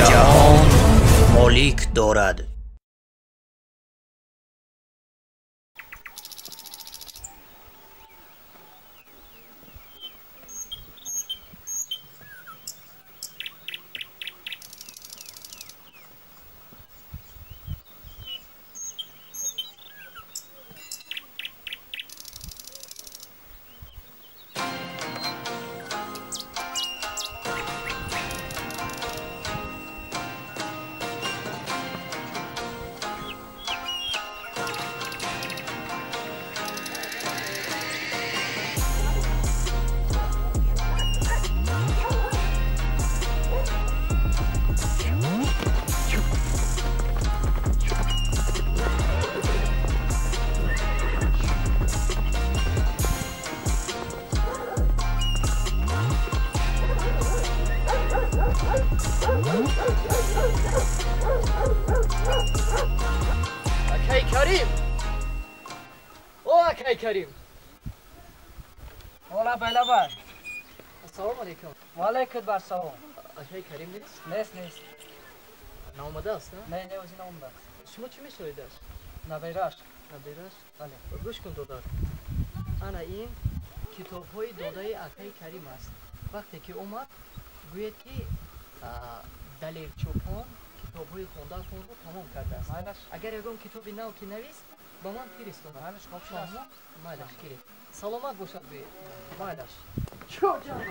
جهان مالک دارد. کریم والا بلابر السلام علیکم. و علیکم بر سلام. آقای کریم نیست؟ نیست نامده است نه؟ نه اوزی نامده است. شما چی میشوید است؟ نبیرش بله گوش کن دادار. انا این کتاب های داده آقای کریم است. وقتی که اومد گوید که دلیل چوپان کتاب های خونده رو تمام کرده است. اگر یکم کتابی نو که نویس با من فرستون. مالش خوب شد. مالش کریم سلامت باشد به مالش. چو جان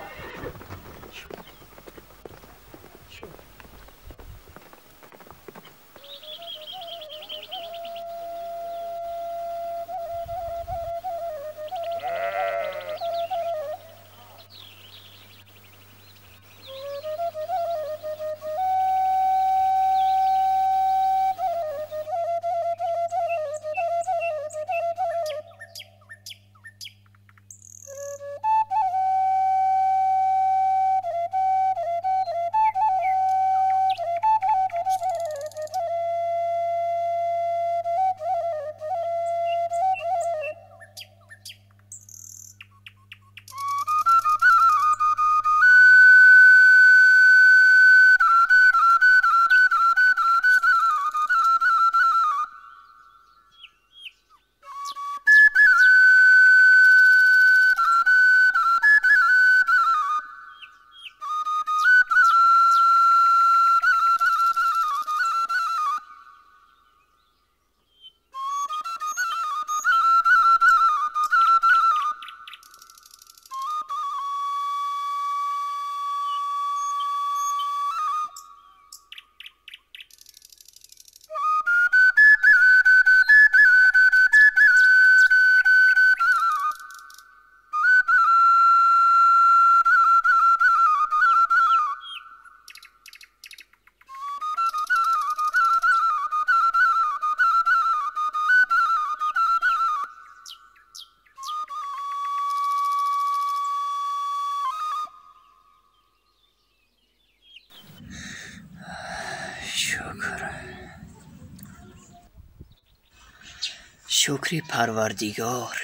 شکری پروردگار،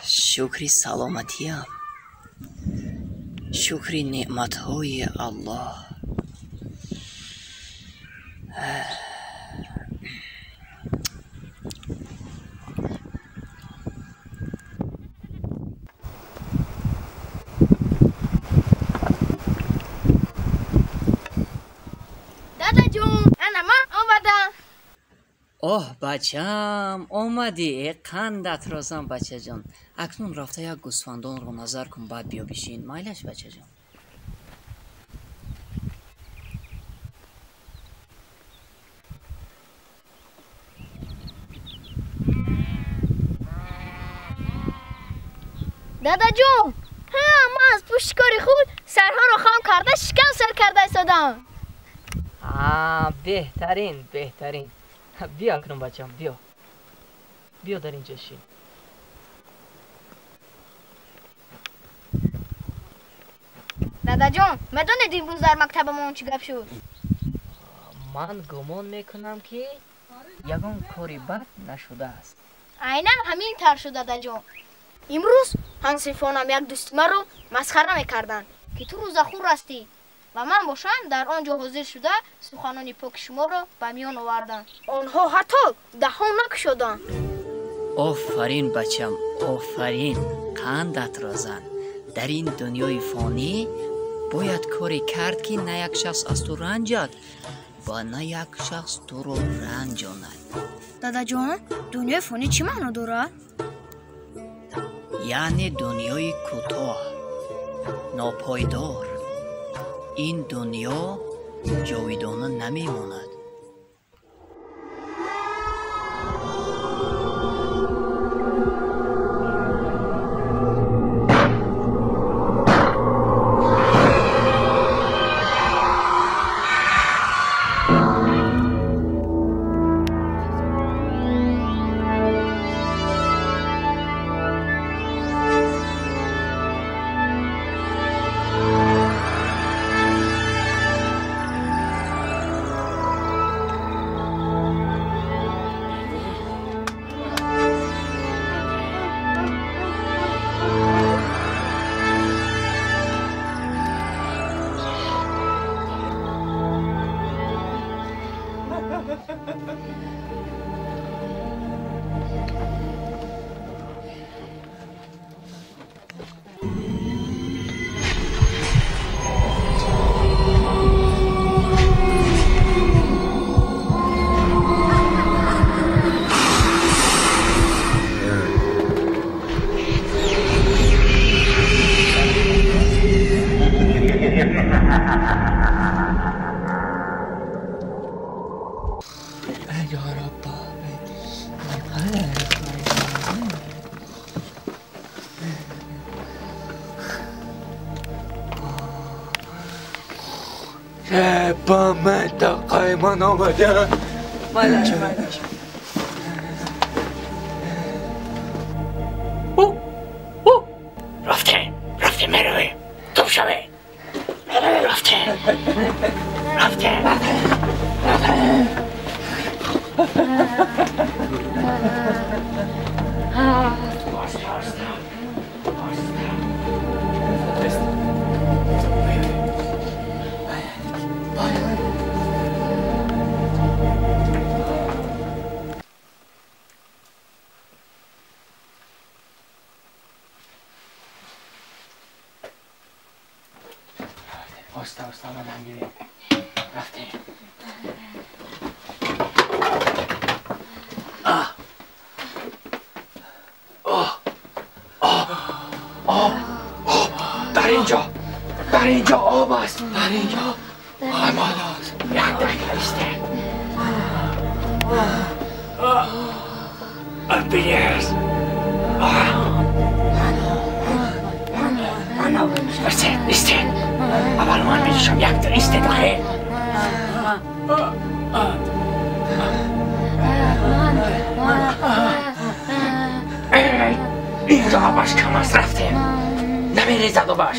شکری سلامتیم، شکری نعمتهای الله. دادا جون انا من آمدم. اوه بچم آمدی. قندت رازم بچه جان. اکنون رفته یک گوسفندان رو نظر کن بعد بیا بشین. مایلش بچه جان. دادا جون من از پشتکار خود سرها رو خام کرده شکم سر کرده ایستادم. بهترین. بیا اکنون بچم بیا در اینجا شین. دادا جون میدونی امروز در مکتبمون چی گپ شد؟ من گمان میکنم که یگان کاری بد نشده است. عیناً همین طور شد دادا جون. امروز هنسیفانم یک دوست ما رو مسخره میکردن. که تو روزخور هستی و من باشم در آنجا حاضر شده سخنان پاک شما را به میان آوردند. آنها حتی دهان نگشودند. آفرین بچم، آفرین. قندت را زن. در این دنیای فانی باید کاری کرد که نه یک شخص از تو رنجد و نه یک شخص تو رو رنجاند. دادا جان، دنیای فانی چی معنی دارد؟ یعنی دنیای کوتاه، ناپایدار. این دنیا جاویدانه نمیماند. با من تا قایمان آمده مالش رفته مروی توب شوی رفته Osta madam gibi. Rafte. در اینجا آب است. در اینجا آب است. یک دقیقه ایسته. بیلیرز. ایسته. اول من میشم یک در ایسته دخیل. اینجا آبش کم است رفته. نمیریزد آبش.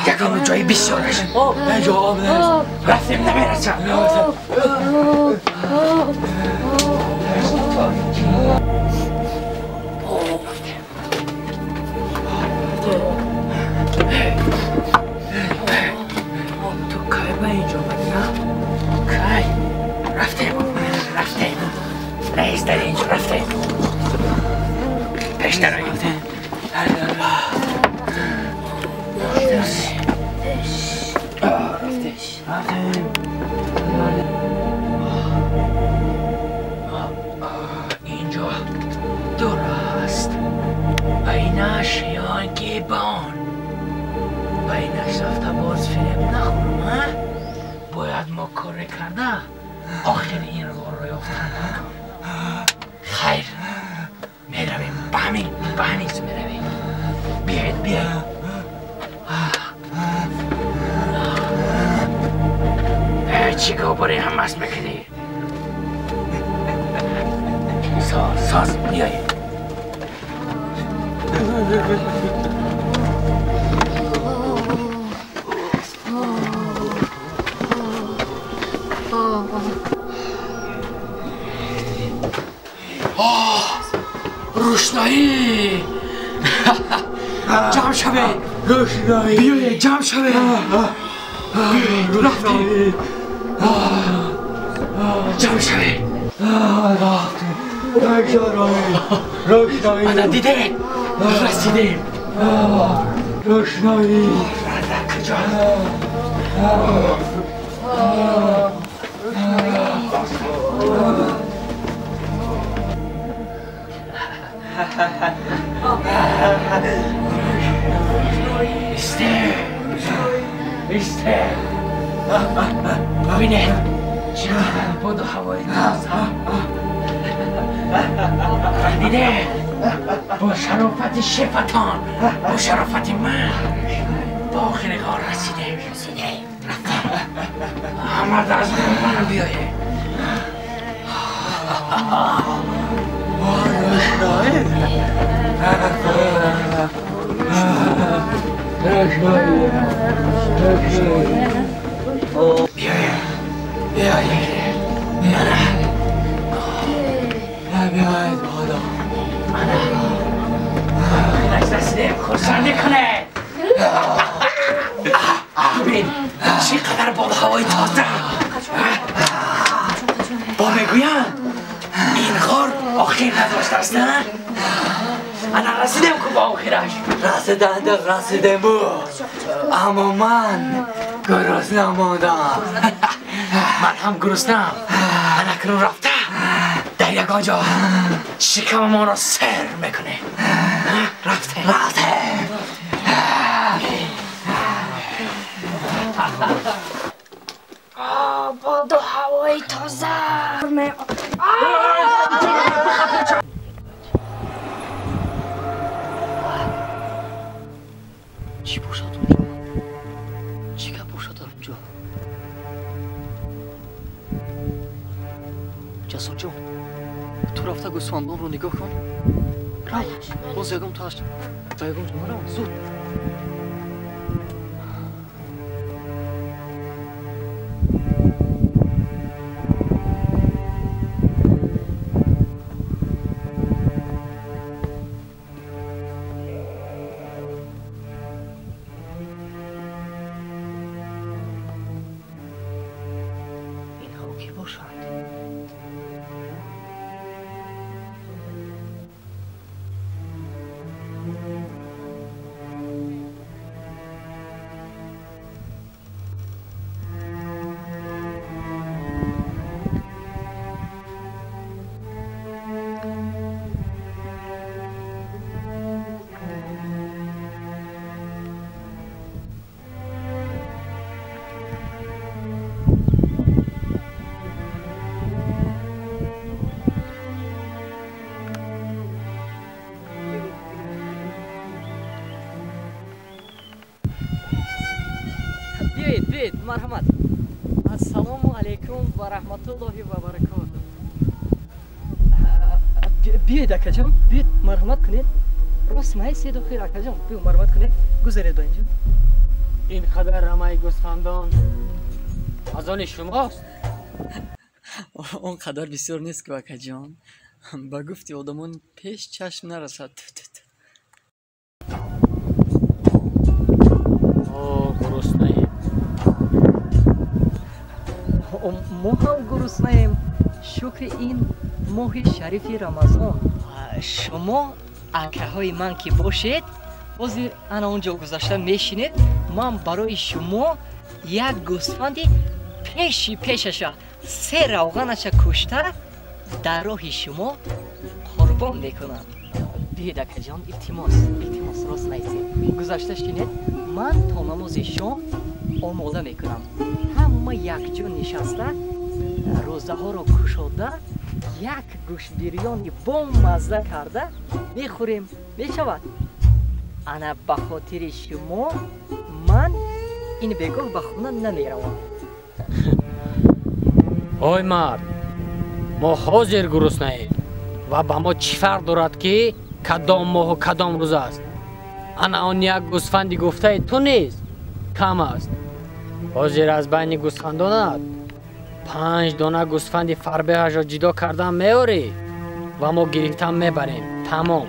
یکم جایی بسیارش. اینجا آب نیست. رفتیم نمیرسد. رئیس در اینجا رفته پیشتر آییم اینجا درست بینش یا گیبان بینش رفته باز فیلم نخورم باید ما کار کرده آخر این غار رو یافتن خیر میرویم به همین سو میرویم بیاید چی گوبری هم مست میکنی ساز بیایید روشنایی جمع شوید بیایید جمع شوید رفتیم جمع شوید انا دیدیم رسیدیم کجا ایسته ببینید چقدر باد و هوای تازه دیده با شرافت شفتان با شرافت من با آخر غار رسیده رفتیم آمد از من بیایه بیایید بالا خیلش رسیدیم خورسندی کنه ببین چقدر باد هوای تازه با میگویم این غار آخر نداشته است نه؟ انا رسیدم که با آخرش رسیدم بود اما من گرسنه ماندم من هم گرسنم انا کنون رفته در یک آنجا شکم ما را سر میکنه رفته باد و هوای تازه چی باشد اونجا؟ چی که باشد اونجا؟ جسور جان تو رفته گوسفندان رو نگاه کن رفت باز یکم تاش و یکم تو مرا زود بیایید مرحمت السلام علیکم و رحمت الله و برکاته بیایید اکا جان بیایید مرحمت کنید راست مایی سید و خیر اکا جان بیایید مرحمت کنید گذارید با اینجا این خبر رمای گوسفندان از آن شماست؟ اون قدر بسیار نیست که اکا جان با گفتی آدمون پیش چشم نرسد گرسنه ما هم گرسنه‌ایم شکر این ماه شریف رمضان شما اکاهای من که باشید حاضر انا اونجا گذاشته میشینید من برای شما یک گوسفند پیشش سه روغنش کشته در راه شما قربان میکنم بیاید اکا جان التماس راست نیستید گذاشته شینید من تا نماز شام آماده میکنم همه یک جا نشسته روزه ها را کشاده یک گوشت بریانی با مزه کرده میخوریم میشود انا به خاطر شما من این بگاه به خونه نمیروم آی مرد ما حاضر گرسنه ایم و با ما چی فرق دارد که کدام ماه و کدام روز است انا آن یک گوسفندی گفته تو نیست کم است حاضر از بین گوسفندانت 5 دانه گوسفند فربهش را جدا کردن میاری و ما گرفتن میبریم تمام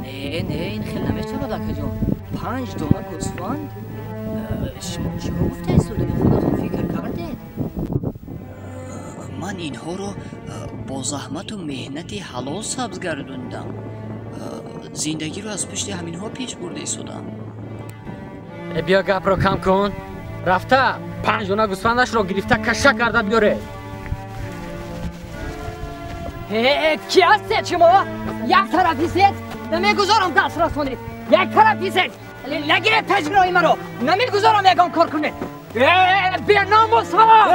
نه نه این خیلی نمیتونه دکه جان 5 دونه گوسفند شما گفته سودی خودتون فکر کردید من اینها رو با زحمت و مهنت حلال سبز گردوندم زندگی رو از پشت همینها پیش برده سودم بیا گپ رو کم کن رفته 5 دونه گوسفندش رو گرفته کشه کرده بیاره کی هستید شما؟ یک طرفیست؟ نمیگذارم دست رسونید یک طرفیست نگیرید تجربه من رو نمیگذارم یکان کار کنید بیا ناموس ها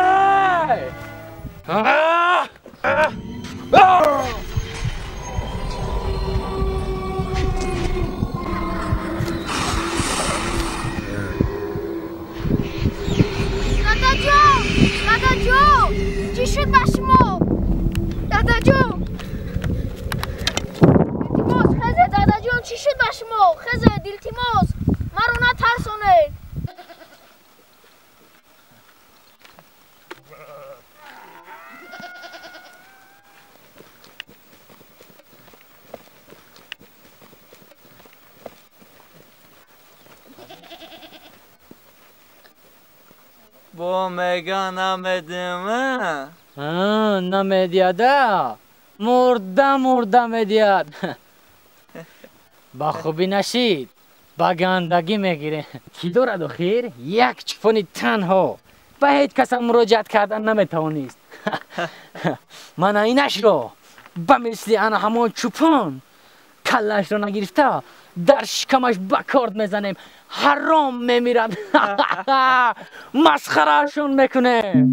دادا جو چی شد با شما؟ دادا جو دیلتیموس خزه دادا جون چی شد با شما؟ خزه دیلتیموس ما رو نترسونه با مگا نمیدیمه نمیدیاده مرده میدیاد با خوبی نشید با گندگی میگیره کی دارد و خیر یک چفونی تنها به هیچ کس مراجعت کردن نمیتوانیست من اینش رو به مثل انا همون چوپان کلش رو نگرفته در شکمش بکارد میزنیم حرام میمیرد مسخرهشون میکنه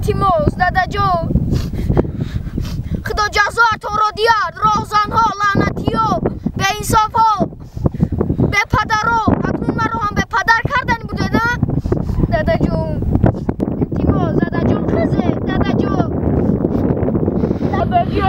دیلتیموس دادا جو خدا جزا تو رو دیاد روزان ها لعنتی ها به انصاف ها به پدر ها اکنون من رو هم به پدر کردن بوده نه دادا جو دیلتیموس دادا جو خزه دادا جو دادا جو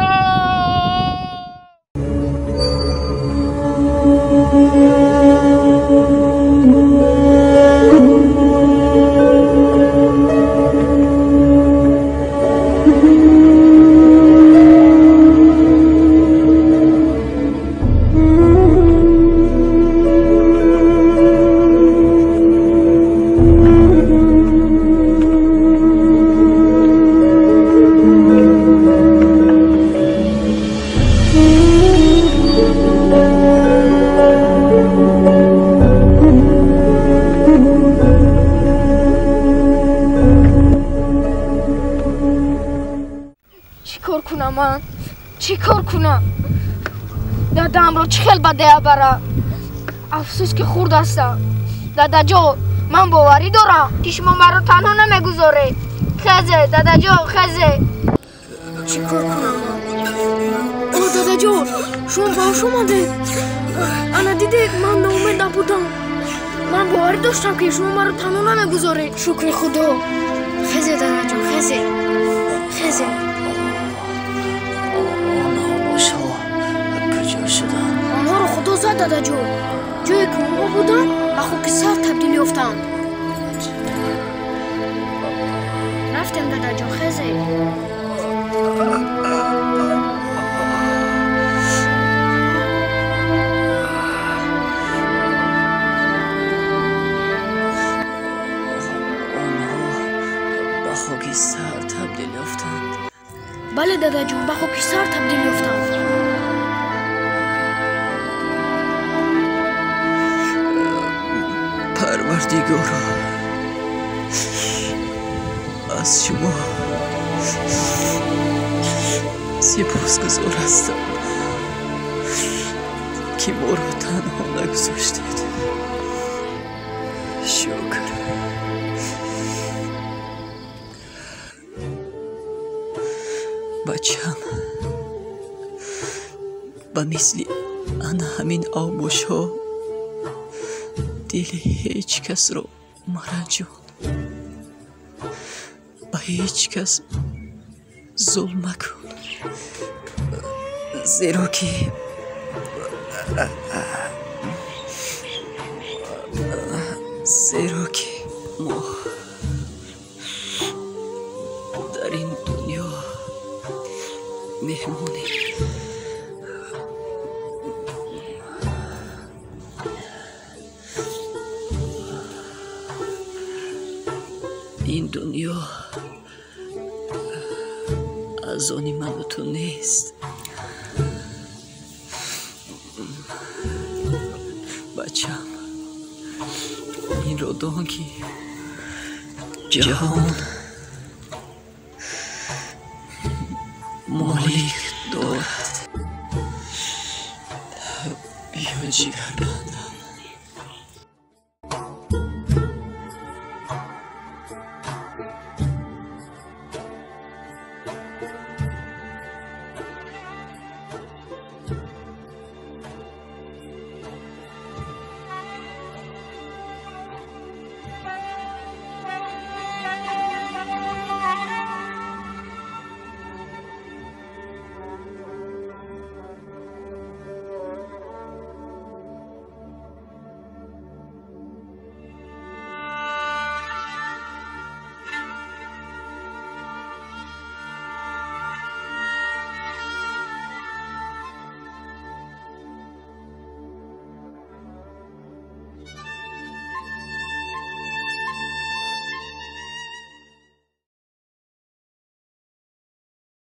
چی کار کنم؟ دادم رو چخل بده برا افسوس که خورد هستم دادا جو من باوری دارم که شما مرا تنها نمیگذاره خزه دادا جو خزه چی کار کنم؟ اوه دادا جو شما باش اومده انا دیده من ناامید نبودم من باوری داشتم که شما مرا تنها نمیگذاره شکر خدا خزه دادا جو خزه خزه آنها رو خدا زد دادا جو جایی که اونها بودن و خاک سر تبدیل یافتند رفتیم دادا جو خزه به خاک سر تبدیل یافتند بله دادا جون به خاک سر تبدیل یافتند پروردگارا از شما سپاسگزار هستم که ما را تنها نگذاشتید شکر. بچم با مثل انا همین آموش ها دل هیچ کس رو مرنجان، با هیچ کس ظلم مکن، زیرا که ما در این دنیا مهمونیم. این دنیا از آن من و تو نیست. بچم این رو دان که جهان مالک دارد. بیا جیگر